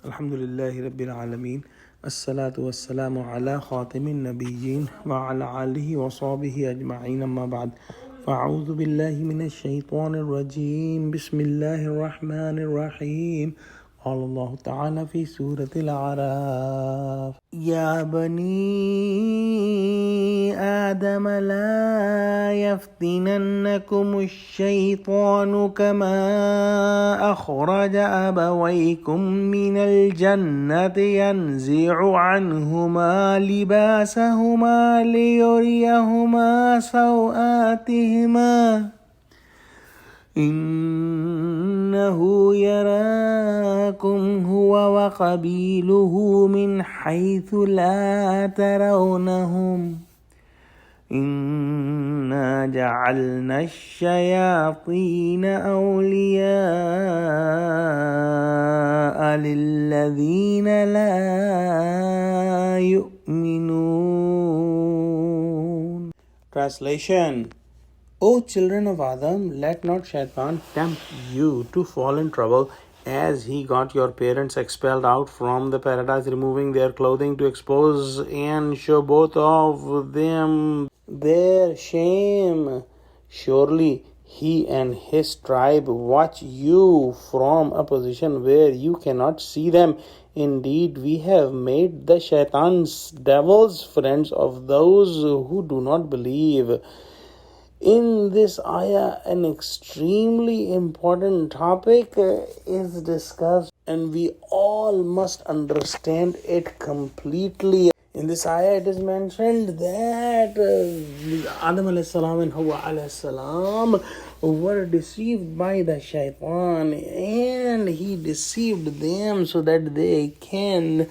Alhamdulillahi Rabbil Alameen. As-salatu was-salamu ala khatimin nabiyyin wa ala alihi wa sahbihi ajma'in amma ba'd. Fa'udhu billahi minash shaitanir rajim. Bismillahir rahmanir rahim. قال الله تعالى في سورة الأعراف يا بني آدم لا يفتننكم الشيطان كما أخرج أبويكم من الجنة ينزع عنهما لباسهما ليريهما سوآتهما إنه يراكم هو وقبيله من حيث لا ترونهم إنا جعلنا الشياطين أولياء للذين لا يؤمنون. Translation: O children of Adam, let not Shaitan tempt you to fall in trouble as he got your parents expelled out from the paradise, removing their clothing to expose and show both of them their shame. Surely he and his tribe watch you from a position where you cannot see them. Indeed, we have made the Shaitans devils friends of those who do not believe. In this ayah, an extremely important topic is discussed, and we all must understand it completely. In this ayah, it is mentioned that Adam alayhi salam and Hawa alayhi salam were deceived by the shaitan, and he deceived them so that they can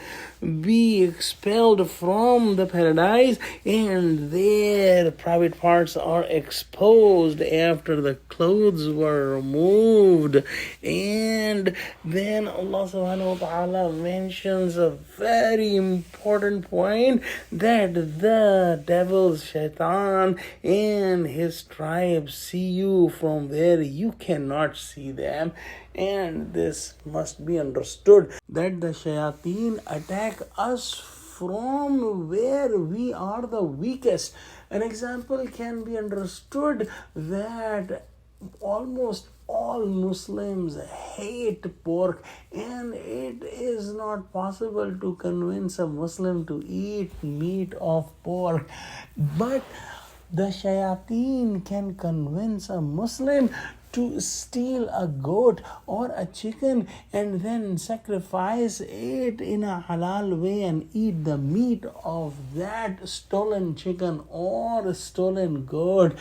be expelled from the paradise and their private parts are exposed after the clothes were removed. And then Allah subhanahu wa ta'ala mentions a very important point, that the devil shaitan and his tribe see you from where you cannot see them. And this must be understood, that the shayateen attack us from where we are the weakest. An example can be understood that almost all Muslims hate pork, and it is not possible to convince a Muslim to eat meat of pork. But the shayateen can convince a Muslim to steal a goat or a chicken and then sacrifice it in a halal way and eat the meat of that stolen chicken or stolen goat.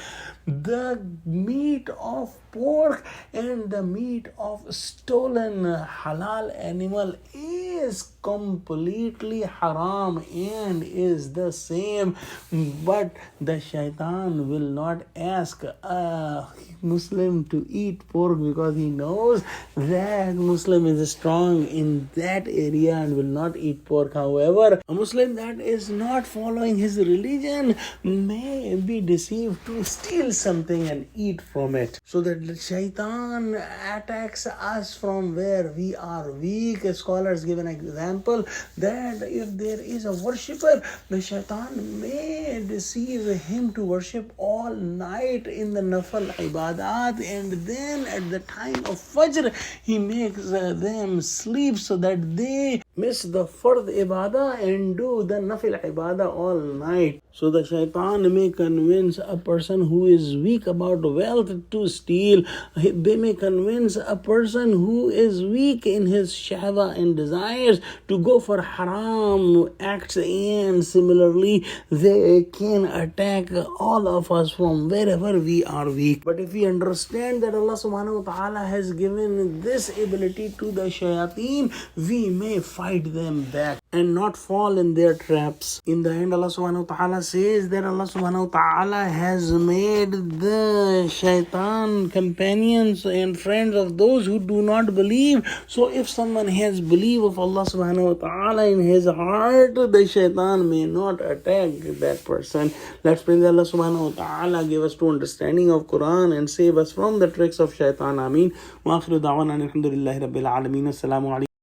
The meat of pork and the meat of stolen halal animal is completely haram and is the same. But the shaitan will not ask a Muslim to eat pork because he knows that Muslim is strong in that area and will not eat pork. However, a Muslim that is not following his religion may be deceived to steal something and eat from it. So that the shaitan attacks us from where we are weak. Scholars give an example that if there is a worshipper, the shaitan may deceive him to worship all night in the nafal ibadat, and then at the time of Fajr he makes them sleep so that they miss the fard ibadah and do the nafil ibadah all night. So the shaitan may convince a person who is weak about wealth to steal. They may convince a person who is weak in his shahwa and desires to go for haram acts, and similarly they can attack all of us from wherever we are weak. But if we understand that Allah subhanahu wa ta'ala has given this ability to the shayateen, we may fight them back and not fall in their traps. In the end, Allah subhanahu wa ta'ala says that Allah subhanahu wa ta'ala has made the shaitan companions and friends of those who do not believe. So if someone has belief of Allah subhanahu wa ta'ala in his heart, the shaitan may not attack that person. Let's pray that Allah subhanahu wa ta'ala give us true understanding of Quran and save us from the tricks of shaitan. Ameen. Wa akhiru da'wana alhamdulillahi rabbil alameen. Assalamu alaikum.